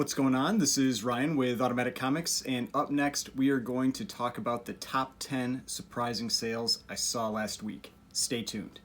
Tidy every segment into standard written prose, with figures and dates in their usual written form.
What's going on? This is Ryan with Automatic Comics, and up next we are going to talk about the top 10 surprising sales I saw last week. Stay tuned.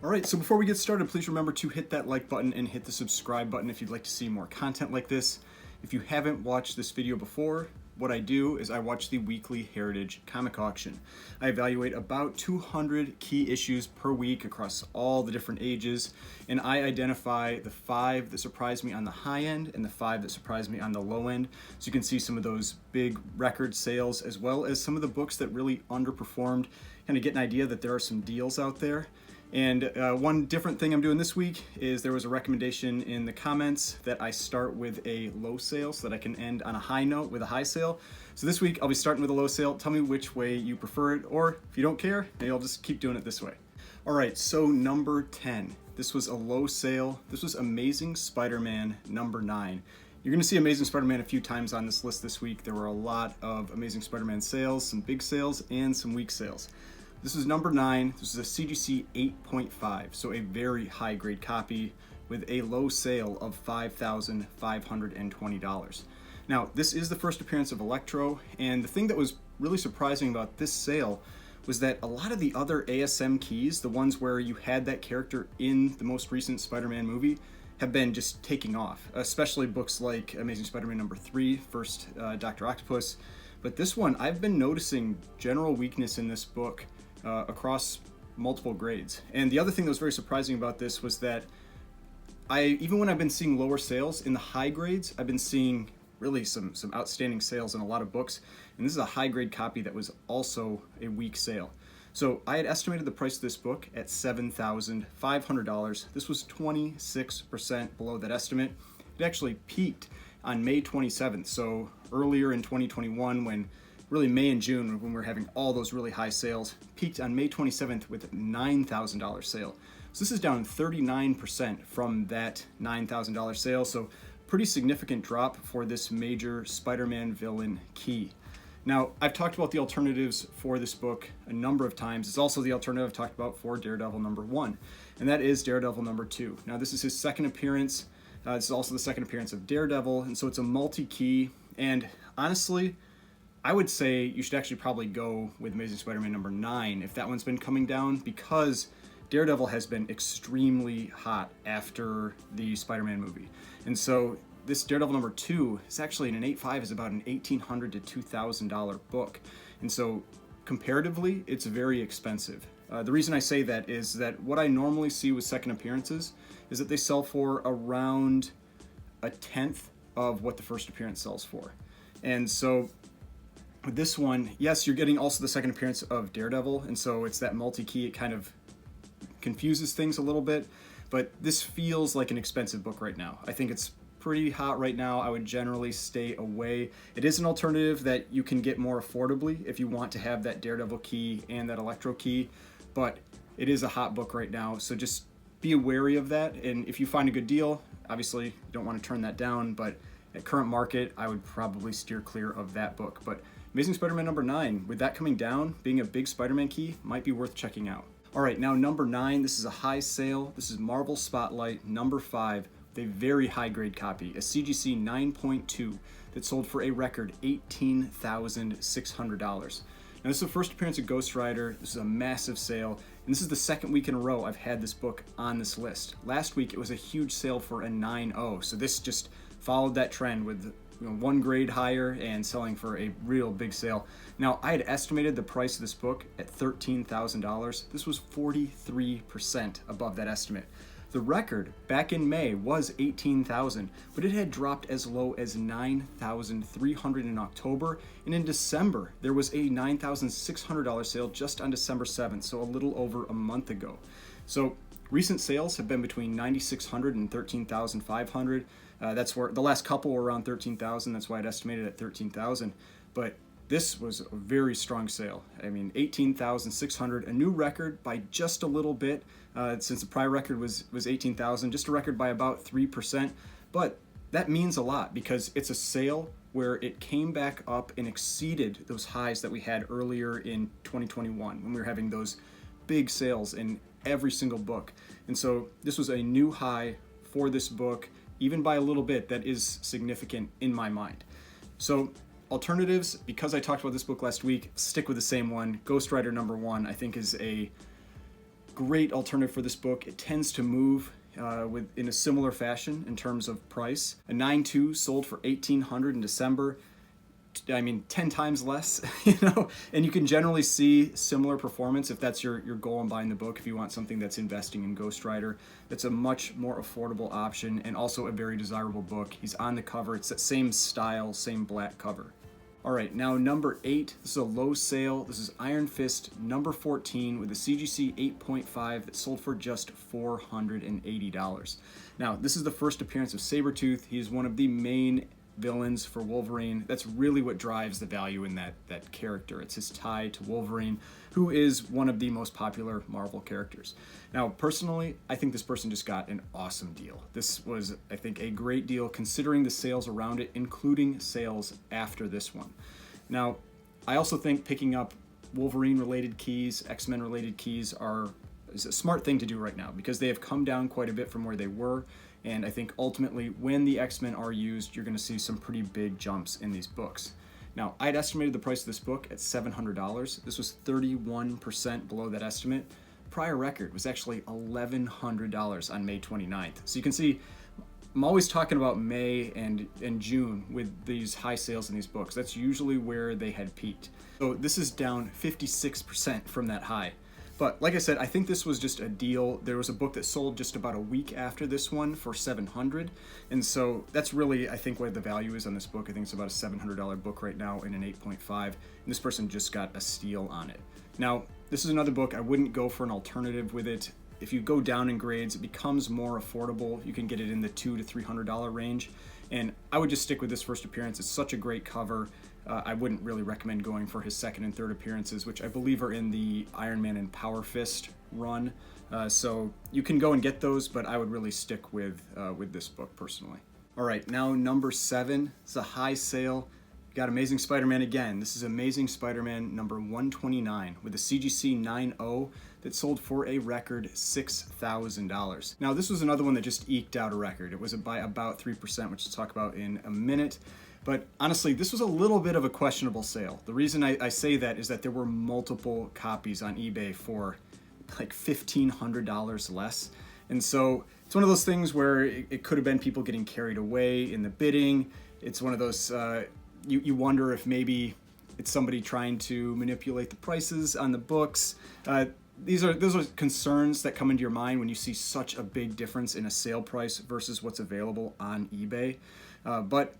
Alright, so before we get started, please remember to hit that like button and hit the subscribe button if you'd like to see more content like this. If you haven't watched this video before, what I do is I watch the weekly Heritage comic auction. I evaluate about 200 key issues per week across all the different ages, and I identify the 5 that surprised me on the high end and the 5 that surprised me on the low end. So you can see some of those big record sales as well as some of the books that really underperformed, kind of get an idea that there are some deals out there. And one different thing I'm doing this week is there was a recommendation in the comments that I start with a low sale so that I can end on a high note with a high sale. So this week I'll be starting with a low sale. Tell me which way you prefer it, or if you don't care, maybe I'll just keep doing it this way. All right, so number 10. This was a low sale. This was Amazing Spider-Man number 9. You're going to see Amazing Spider-Man a few times on this list this week. There were a lot of Amazing Spider-Man sales, some big sales and some weak sales. This is number 9. This is a CGC 8.5, so a very high grade copy with a low sale of $5,520. Now, this is the first appearance of Electro, and the thing that was really surprising about this sale was that a lot of the other ASM keys, the ones where you had that character in the most recent Spider-Man movie, have been just taking off, especially books like Amazing Spider-Man number 3, first Dr. Octopus. But this one, I've been noticing general weakness in this book across multiple grades. And the other thing that was very surprising about this was that even when I've been seeing lower sales in the high grades, I've been seeing really some outstanding sales in a lot of books. And this is a high grade copy that was also a weak sale. So I had estimated the price of this book at $7,500. This was 26% below that estimate. It actually peaked on May 27th. So earlier in 2021, when really May and June, when we were having all those really high sales, peaked on May 27th with a $9,000 sale. So this is down 39% from that $9,000 sale. So pretty significant drop for this major Spider-Man villain key. Now, I've talked about the alternatives for this book a number of times. It's also the alternative I've talked about for Daredevil number 1, and that is Daredevil number 2. Now, this is his second appearance. This is also the second appearance of Daredevil, and so it's a multi-key. And honestly, I would say you should actually probably go with Amazing Spider-Man number 9 if that one's been coming down, because Daredevil has been extremely hot after the Spider-Man movie. And so this Daredevil number 2 is actually an 8.5 is about an $1,800 to $2,000 book. And so comparatively, it's very expensive. The reason I say that is that what I normally see with second appearances is that they sell for around a tenth of what the first appearance sells for. And so with this one, yes, you're getting also the second appearance of Daredevil, and so it's that multi-key. It kind of confuses things a little bit, but this feels like an expensive book right now. I think it's pretty hot right now. I would generally stay away. It is an alternative that you can get more affordably if you want to have that Daredevil key and that Electro key, but it is a hot book right now, so just be wary of that. And if you find a good deal, obviously you don't want to turn that down, but at current market, I would probably steer clear of that book. But Amazing Spider-Man number 9, with that coming down, being a big Spider-Man key, might be worth checking out. All right, now number 9, this is a high sale. This is Marvel Spotlight number 5, with a very high grade copy, a CGC 9.2 that sold for a record $18,600. Now this is the first appearance of Ghost Rider. This is a massive sale, and this is the second week in a row I've had this book on this list. Last week it was a huge sale for a 9.0, so this just followed that trend with one grade higher and selling for a real big sale. Now, I had estimated the price of this book at $13,000. This was 43% above that estimate. The record back in May was $18,000, but it had dropped as low as $9,300 in October, and in December there was a $9,600 sale just on December 7th, so a little over a month ago. So recent sales have been between $9,600 and $13,500. That's where the last couple were around $13,000. That's why I'd estimated at $13,000. But this was a very strong sale. I mean, $18,600, a new record by just a little bit, since the prior record was $18,000, just a record by about 3%. But that means a lot because it's a sale where it came back up and exceeded those highs that we had earlier in 2021 when we were having those big sales in every single book. And so this was a new high for this book, even by a little bit. That is significant in my mind. So alternatives, because I talked about this book last week, stick with the same one. Ghost Rider #1, I think, is a great alternative for this book. It tends to move in a similar fashion in terms of price. A 9.2 sold for $1,800 in December. I mean, 10 times less, and you can generally see similar performance if that's your goal in buying the book. If you want something that's investing in Ghost Rider, that's a much more affordable option and also a very desirable book. He's on the cover. It's that same style, same black cover. All right, now number 8, this is a low sale. This is Iron Fist #14 with a CGC 8.5 that sold for just $480. Now, this is the first appearance of Sabretooth. He is one of the main villains for Wolverine. That's really what drives the value in that character. It's his tie to Wolverine, who is one of the most popular Marvel characters. Now, personally, I think this person just got an awesome deal. This was, I think, a great deal considering the sales around it, including sales after this one. Now, I also think picking up Wolverine-related keys, X-Men-related keys is a smart thing to do right now because they have come down quite a bit from where they were. And I think ultimately when the X-Men are used, you're going to see some pretty big jumps in these books. Now, I'd estimated the price of this book at $700. This was 31% below that estimate. Prior record was actually $1,100 on May 29th. So you can see I'm always talking about May and June with these high sales in these books. That's usually where they had peaked. So this is down 56% from that high. But like I said, I think this was just a deal. There was a book that sold just about a week after this one for $700. And so that's really, I think, where the value is on this book. I think it's about a $700 book right now in an 8.5. And this person just got a steal on it. Now, this is another book. I wouldn't go for an alternative with it. If you go down in grades, it becomes more affordable. You can get it in the $200 to $300 range. And I would just stick with this first appearance. It's such a great cover. I wouldn't really recommend going for his second and third appearances, which I believe are in the Iron Man and Power Fist run. So you can go and get those, but I would really stick with this book personally. All right, now number 7. It's a high sale. We got Amazing Spider-Man again. This is Amazing Spider-Man #129 with a CGC 9.0 that sold for a record $6,000. Now, this was another one that just eked out a record. It was by about 3%, which we'll talk about in a minute. But honestly, this was a little bit of a questionable sale. The reason I say that is that there were multiple copies on eBay for like $1,500 less. And so it's one of those things where it could have been people getting carried away in the bidding. It's one of those, you wonder if maybe it's somebody trying to manipulate the prices on the books. Those are concerns that come into your mind when you see such a big difference in a sale price versus what's available on eBay. But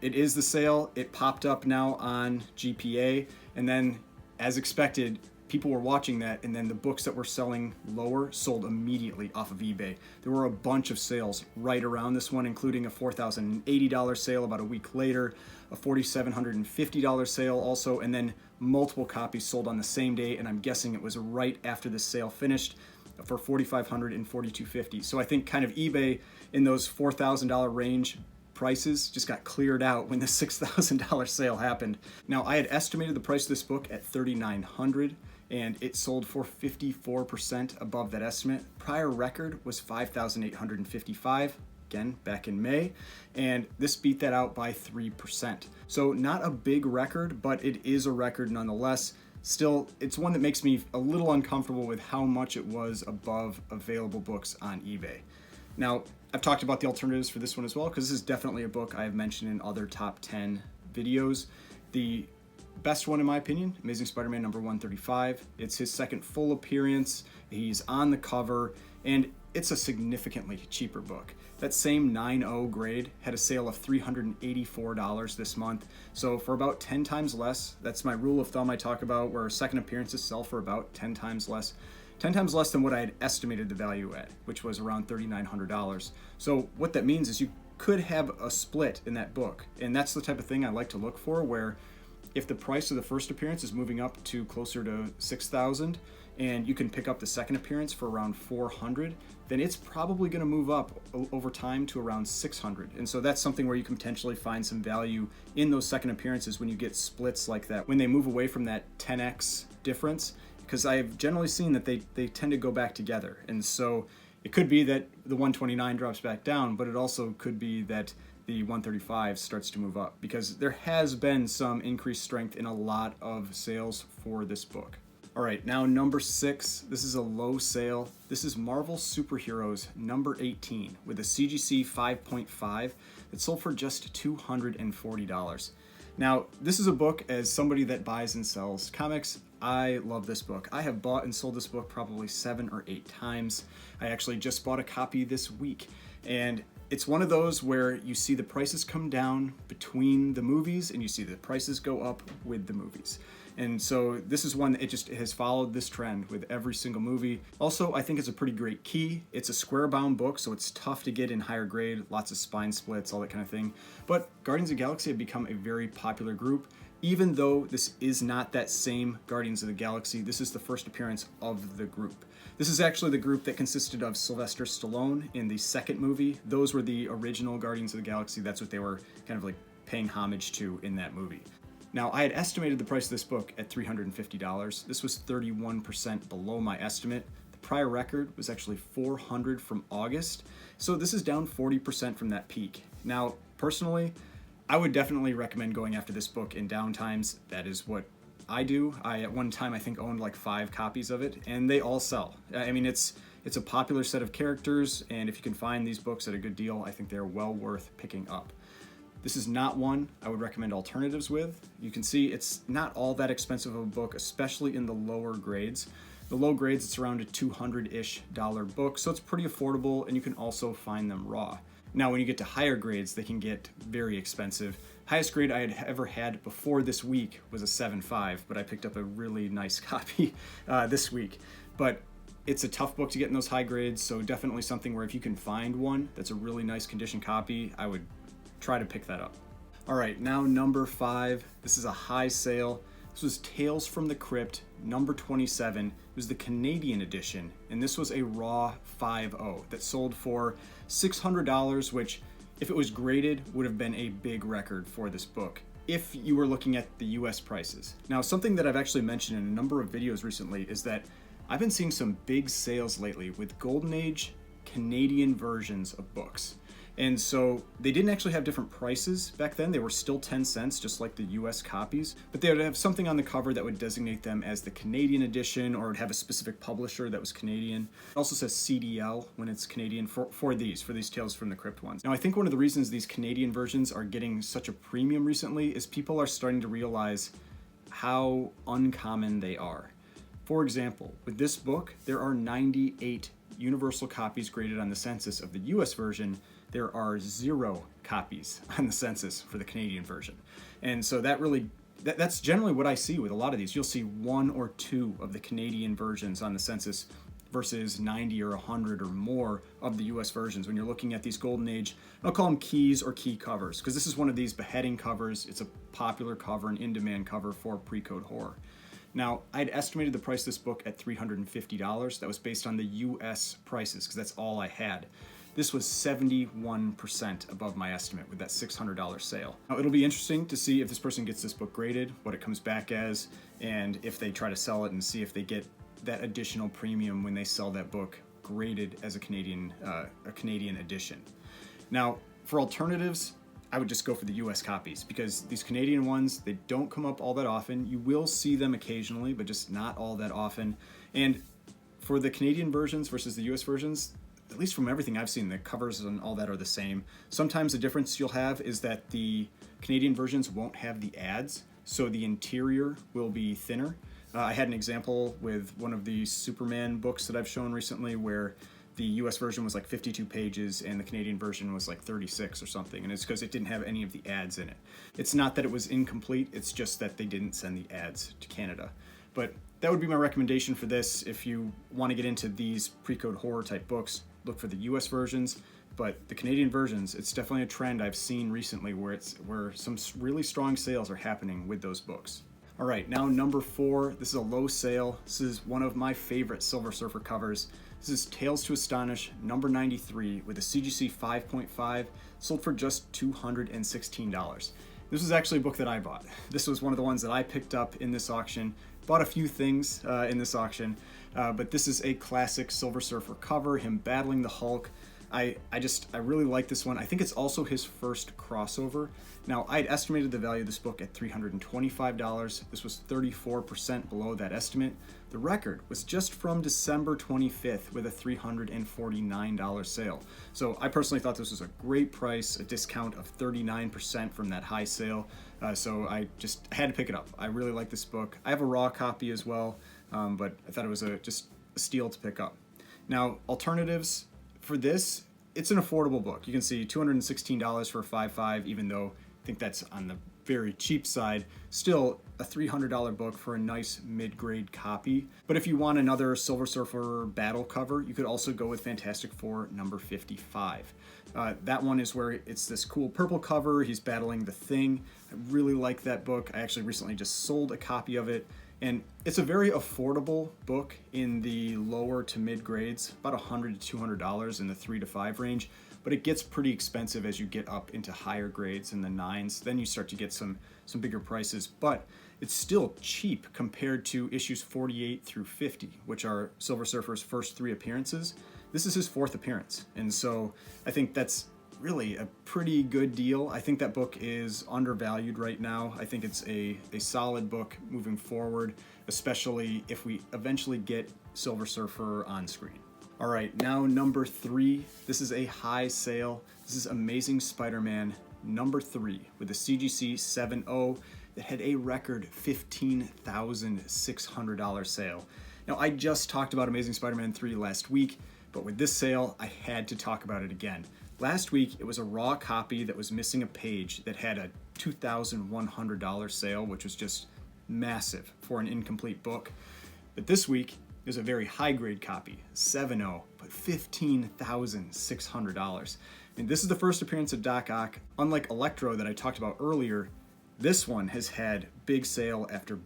it is the sale. It popped up now on GPA, and then, as expected, people were watching that, and then the books that were selling lower sold immediately off of eBay. There were a bunch of sales right around this one, including a $4,080 sale about a week later, a $4,750 sale also, and then multiple copies sold on the same day, and I'm guessing it was right after the sale finished for $4,500 and $4,250. So I think kind of eBay in those $4,000 range prices just got cleared out when the $6,000 sale happened. Now, I had estimated the price of this book at $3,900, and it sold for 54% above that estimate. Prior record was $5,855, again, back in May, and this beat that out by 3%. So not a big record, but it is a record nonetheless. Still, it's one that makes me a little uncomfortable with how much it was above available books on eBay. Now, I've talked about the alternatives for this one as well, because this is definitely a book I have mentioned in other top 10 videos. The best one, in my opinion, Amazing Spider-Man #135. It's his second full appearance. He's on the cover, and it's a significantly cheaper book. That same 9.0 grade had a sale of $384 this month. So for about 10 times less, that's my rule of thumb I talk about, where second appearances sell for about 10 times less. 10 times less than what I had estimated the value at, which was around $3,900. So what that means is you could have a split in that book. And that's the type of thing I like to look for, where if the price of the first appearance is moving up to closer to 6,000 and you can pick up the second appearance for around 400, then it's probably going to move up over time to around 600. And so that's something where you can potentially find some value in those second appearances when you get splits like that, when they move away from that 10x difference, because I've generally seen that they tend to go back together. And so it could be that the 129 drops back down, but it also could be that the 135 starts to move up, because there has been some increased strength in a lot of sales for this book. All right, now number 6, this is a low sale. This is Marvel Superheroes number 18 with a CGC 5.5 that sold for just $240. Now, this is a book, as somebody that buys and sells comics, I love this book. I have bought and sold this book probably 7 or 8 times. I actually just bought a copy this week, and it's one of those where you see the prices come down between the movies and you see the prices go up with the movies. And so this is one that it just has followed this trend with every single movie. Also, I think it's a pretty great key. It's a square bound book, so it's tough to get in higher grade, lots of spine splits, all that kind of thing. But Guardians of the Galaxy have become a very popular group. Even though this is not that same Guardians of the Galaxy, this is the first appearance of the group. This is actually the group that consisted of Sylvester Stallone in the second movie. Those were the original Guardians of the Galaxy. That's what they were kind of like paying homage to in that movie. Now, I had estimated the price of this book at $350. This was 31% below my estimate. The prior record was actually $400 from August, so this is down 40% from that peak. Now, personally, I would definitely recommend going after this book in downtimes. That is what I do. I, at one time, I think owned like 5 copies of it, and they all sell. I mean, it's a popular set of characters, and if you can find these books at a good deal, I think they're well worth picking up. This is not one I would recommend alternatives with. You can see it's not all that expensive of a book, especially in the lower grades. The low grades, it's around a $200-ish book, so it's pretty affordable, and you can also find them raw. Now, when you get to higher grades, they can get very expensive. Highest grade I had ever had before this week was a 7.5, but I picked up a really nice copy this week. But it's a tough book to get in those high grades, so definitely something where if you can find one that's a really nice condition copy, I would try to pick that up. All right, now number 5. This is a high sale. This was Tales from the Crypt, number 27. It was the Canadian edition, and this was a raw 5.0 that sold for $600, which, if it was graded, would have been a big record for this book if you were looking at the US prices. Now, something that I've actually mentioned in a number of videos recently is that I've been seeing some big sales lately with Golden Age Canadian versions of books. And so they didn't actually have different prices back then. They were still 10 cents, just like the US copies, but they would have something on the cover that would designate them as the Canadian edition, or would have a specific publisher that was Canadian. It also says CDL when it's Canadian for these Tales from the Crypt ones. Now, I think one of the reasons these Canadian versions are getting such a premium recently is people are starting to realize how uncommon they are. For example, with this book, there are 98 universal copies graded on the census of the US version. There are 0 copies on the census for the Canadian version. And so that's generally what I see with a lot of these. You'll see 1 or 2 of the Canadian versions on the census versus 90 or 100 or more of the US versions when you're looking at these Golden Age, I'll call them keys or key covers, because this is one of these beheading covers. It's a popular cover, an in-demand cover for pre-code horror. Now, I'd estimated the price of this book at $350. That was based on the US prices, because that's all I had. This was 71% above my estimate with that $600 sale. Now, it'll be interesting to see if this person gets this book graded, what it comes back as, and if they try to sell it and see if they get that additional premium when they sell that book graded as a Canadian edition. Now, for alternatives, I would just go for the US copies, because these Canadian ones, they don't come up all that often. You will see them occasionally, but just not all that often. And for the Canadian versions versus the US versions, at least from everything I've seen, the covers and all that are the same. Sometimes the difference you'll have is that the Canadian versions won't have the ads, so the interior will be thinner. I had an example with one of the Superman books that I've shown recently where the US version was like 52 pages and the Canadian version was like 36 or something, and it's because it didn't have any of the ads in it. It's not that it was incomplete, it's just that they didn't send the ads to Canada. But that would be my recommendation for this. If you want to get into these pre-code horror type books, look for the US versions. but the Canadian versions, it's definitely a trend I've seen recently where some really strong sales are happening with those books. All right, now number 4, this is a low sale. This is one of my favorite Silver Surfer covers. This is Tales to Astonish, number 93, with a CGC 5.5, sold for just $216. This was actually a book that I bought. This was one of the ones that I picked up in this auction. Bought a few things in this auction, but this is a classic Silver Surfer cover, him battling the Hulk. I really like this one. I think it's also his first crossover. Now, I'd estimated the value of this book at $325. This was 34% below that estimate. The record was just from December 25th with a $349 sale. So I personally thought this was a great price, a discount of 39% from that high sale. So I just had to pick it up. I really like this book. I have a raw copy as well, but I thought it was just a steal to pick up. Now, alternatives for this, it's an affordable book. You can see $216 for a 5.5, even though I think that's on the very cheap side. Still a $300 book for a nice mid-grade copy. But if you want another Silver Surfer battle cover, you could also go with Fantastic Four number 55. That one is where it's this cool purple cover. He's battling the Thing. I really like that book. I actually recently just sold a copy of it. And it's a very affordable book in the lower to mid grades, about $100 to $200 in the 3 to 5 range, but it gets pretty expensive as you get up into higher grades in the 9s. Then you start to get some bigger prices, but it's still cheap compared to issues 48 through 50, which are Silver Surfer's first 3 appearances. This is his 4th appearance, and so I think that's really a pretty good deal. I think that book is undervalued right now. I think it's a solid book moving forward, especially if we eventually get Silver Surfer on screen. All right, now number 3. This is a high sale. This is Amazing Spider-Man number 3 with a CGC 7.0 that had a record $15,600 sale. Now, I just talked about Amazing Spider-Man 3 last week, but with this sale, I had to talk about it again. Last week, it was a raw copy that was missing a page that had a $2,100 sale, which was just massive for an incomplete book. But this week, there's a very high-grade copy, 7.0, but $15,600. And this is the first appearance of Doc Ock. Unlike Electro that I talked about earlier, this one has had big sale after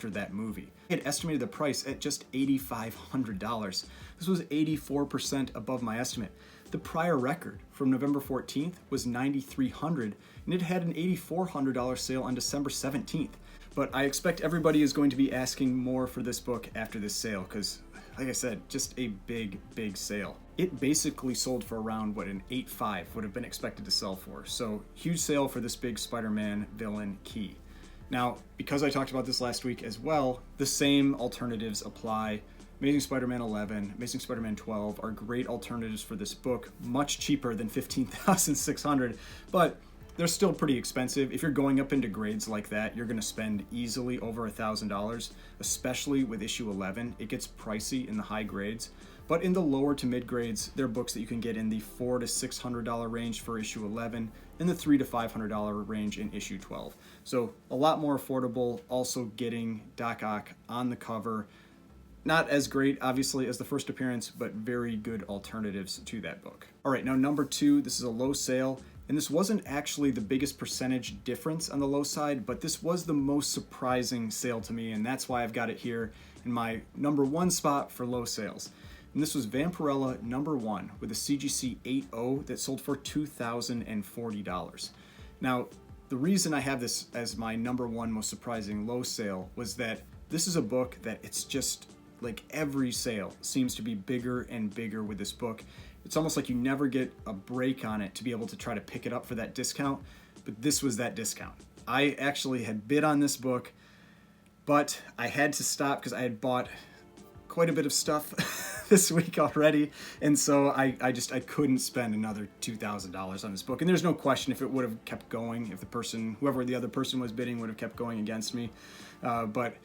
that movie. I had estimated the price at just $8,500. This was 84% above my estimate. The prior record from November 14th was $9,300, and it had an $8,400 sale on December 17th. But I expect everybody is going to be asking more for this book after this sale, because, like I said, just a big, big sale. It basically sold for around what an 8.5 would have been expected to sell for. So huge sale for this big Spider-Man villain key. Now, because I talked about this last week as well, the same alternatives apply. Amazing Spider-Man 11, Amazing Spider-Man 12 are great alternatives for this book, much cheaper than $15,600, but they're still pretty expensive. If you're going up into grades like that, you're going to spend easily over $1,000, especially with issue 11. It gets pricey in the high grades, but in the lower to mid grades, there are books that you can get in the $400 to $600 range for issue 11 and the $300 to $500 range in issue 12. So a lot more affordable, also getting Doc Ock on the cover. Not as great, obviously, as the first appearance, but very good alternatives to that book. All right, now number 2, this is a low sale, and this wasn't actually the biggest percentage difference on the low side, but this was the most surprising sale to me, and that's why I've got it here in my number 1 spot for low sales. And this was Vampirella number 1 with a CGC 8.0 that sold for $2,040. Now, the reason I have this as my number 1 most surprising low sale was that this is a book that it's just like every sale seems to be bigger and bigger with this book. It's almost like you never get a break on it to be able to try to pick it up for that discount, but this was that discount. I actually had bid on this book, but I had to stop because I had bought quite a bit of stuff this week already, and so I couldn't spend another $2,000 on this book. And there's no question if it would have kept going, if whoever the other person was bidding would have kept going against me, but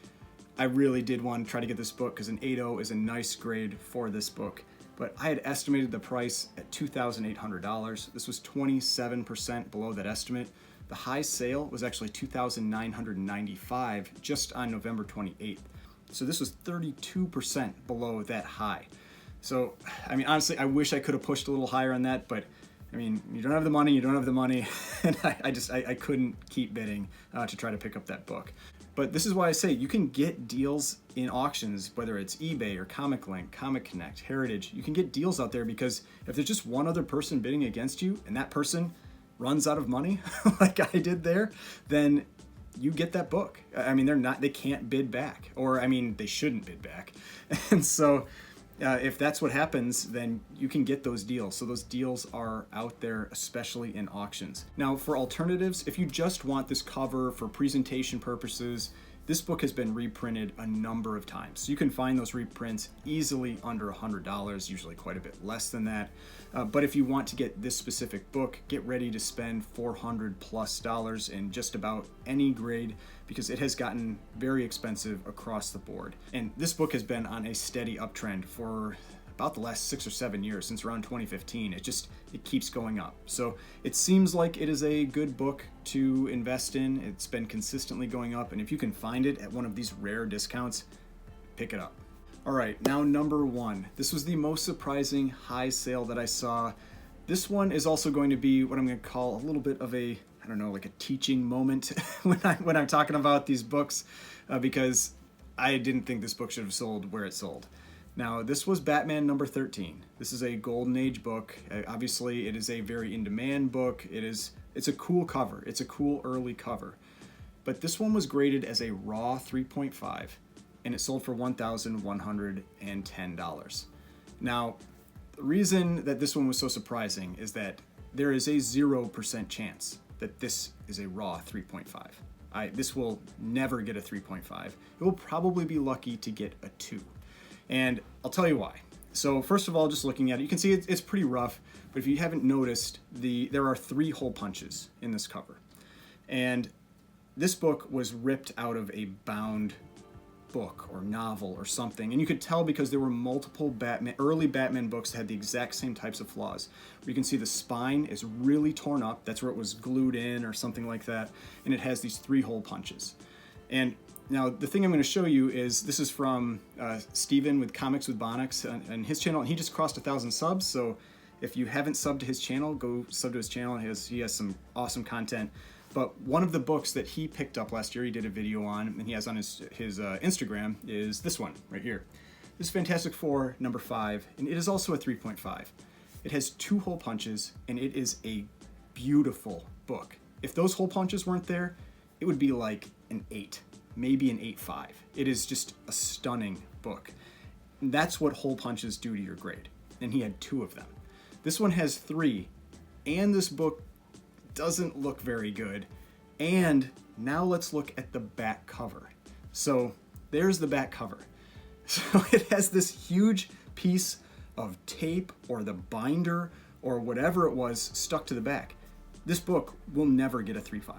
I really did want to try to get this book because an 8.0 is a nice grade for this book. But I had estimated the price at $2,800. This was 27% below that estimate. The high sale was actually $2,995 just on November 28th. So this was 32% below that high. So, I mean, honestly, I wish I could have pushed a little higher on that, but I mean, you don't have the money, you don't have the money, and I couldn't keep bidding to try to pick up that book. But this is why I say you can get deals in auctions, whether it's eBay or Comic Link, Comic Connect, Heritage. You can get deals out there because if there's just one other person bidding against you and that person runs out of money, like I did there, then you get that book. I mean, they can't bid back, or I mean, they shouldn't bid back. And so if that's what happens, then you can get those deals. So those deals are out there, especially in auctions. Now, for alternatives, if you just want this cover for presentation purposes, this book has been reprinted a number of times. So you can find those reprints easily under $100, usually quite a bit less than that. But if you want to get this specific book, get ready to spend $400+ in just about any grade, because it has gotten very expensive across the board. And this book has been on a steady uptrend for about the last 6 or 7 years, since around 2015. It keeps going up. So it seems like it is a good book to invest in. It's been consistently going up, and if you can find it at one of these rare discounts, pick it up. All right, now number 1. This was the most surprising high sale that I saw. This one is also going to be what I'm going to call a little bit of a, I don't know, like a teaching moment when I'm talking about these books, because I didn't think this book should have sold where it sold. Now, this was Batman number 13. This is a Golden Age book. Obviously, it is a very in-demand book. It's a cool cover. It's a cool early cover. But this one was graded as a raw 3.5, and it sold for $1,110. Now, the reason that this one was so surprising is that there is a 0% chance that this is a raw 3.5. This will never get a 3.5. It will probably be lucky to get a 2. And I'll tell you why. So first of all, just looking at it, you can see it's pretty rough, but if you haven't noticed, there are 3 hole punches in this cover. And this book was ripped out of a bound book or novel or something, and you could tell because there were multiple early Batman books that had the exact same types of flaws. You can see the spine is really torn up. That's where it was glued in or something like that, and it has these 3 hole punches. And now, the thing I'm going to show you is, this is from Steven with Comics with Bonix and his channel, and he just crossed 1,000 subs, so if you haven't subbed to his channel, go sub to his channel. He has some awesome content. But one of the books that he picked up last year, he did a video on, and he has on his Instagram, is this one right here. This is Fantastic Four number 5, and it is also a 3.5. It has 2 hole punches, and it is a beautiful book. If those hole punches weren't there, it would be like an 8. Maybe an 8.5. It is just a stunning book. And that's what hole punches do to your grade. And he had 2 of them. This one has 3, and this book doesn't look very good. And now let's look at the back cover. So there's the back cover. So it has this huge piece of tape or the binder or whatever it was stuck to the back. This book will never get a 3.5.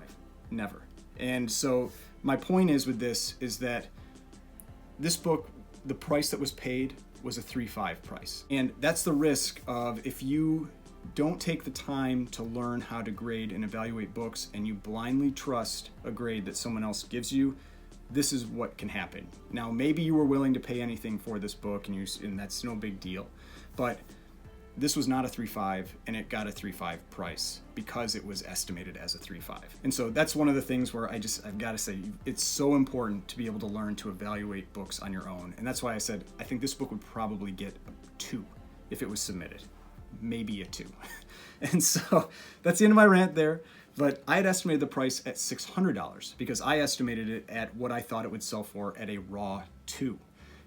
Never. And so my point is with this is that this book, the price that was paid was a 3.5 price. And that's the risk of, if you don't take the time to learn how to grade and evaluate books and you blindly trust a grade that someone else gives you, this is what can happen. Now, maybe you were willing to pay anything for this book and that's no big deal, but this was not a 3.5, and it got a 3.5 price because it was estimated as a 3.5. And so that's one of the things where I've got to say, it's so important to be able to learn to evaluate books on your own. And that's why I said, I think this book would probably get a 2 if it was submitted. Maybe a 2. And so that's the end of my rant there. But I had estimated the price at $600 because I estimated it at what I thought it would sell for at a raw 2.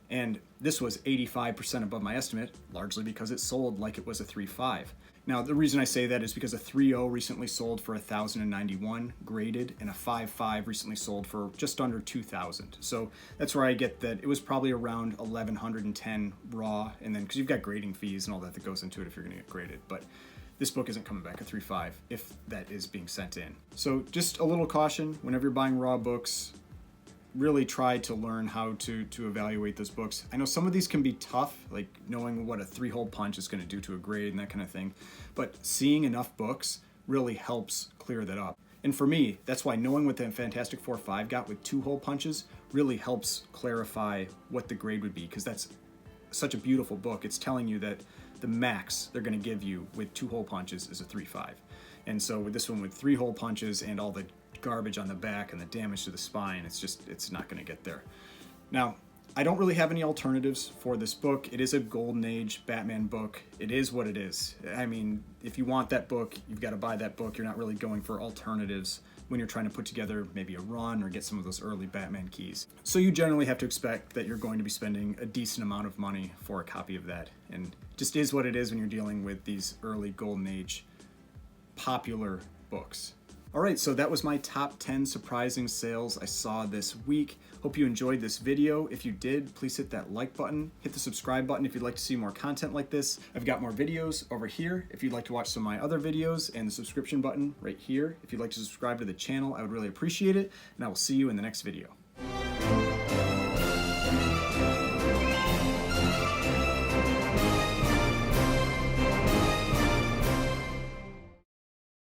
And this was 85% above my estimate, largely because it sold like it was a 3.5. Now, the reason I say that is because a 3.0 recently sold for $1,091 graded, and a 5.5 recently sold for just under $2,000. So that's where I get that it was probably around $1,110 raw, and then because you've got grading fees and all that that goes into it if you're going to get graded. But this book isn't coming back a 3.5 if that is being sent in. So just a little caution whenever you're buying raw books. Really try to learn how to evaluate those books. I know some of these can be tough, like knowing what a 3-hole punch is going to do to a grade and that kind of thing, but seeing enough books really helps clear that up. And for me, that's why knowing what the Fantastic Four 5 got with 2-hole punches really helps clarify what the grade would be, because that's such a beautiful book. It's telling you that the max they're going to give you with 2 hole punches is a 3.5. And so with this one with 3 hole punches and all the garbage on the back and the damage to the spine, it's not going to get there. Now, I don't really have any alternatives for this book. It is a Golden Age Batman book. It is what it is. I mean, if you want that book, you've got to buy that book. You're not really going for alternatives when you're trying to put together maybe a run or get some of those early Batman keys. So you generally have to expect that you're going to be spending a decent amount of money for a copy of that. And just is what it is when you're dealing with these early Golden Age popular books. All right, so that was my top 10 surprising sales I saw this week. Hope you enjoyed this video. If you did, please hit that like button. Hit the subscribe button if you'd like to see more content like this. I've got more videos over here if you'd like to watch some of my other videos, and the subscription button right here if you'd like to subscribe to the channel. I would really appreciate it, and I will see you in the next video.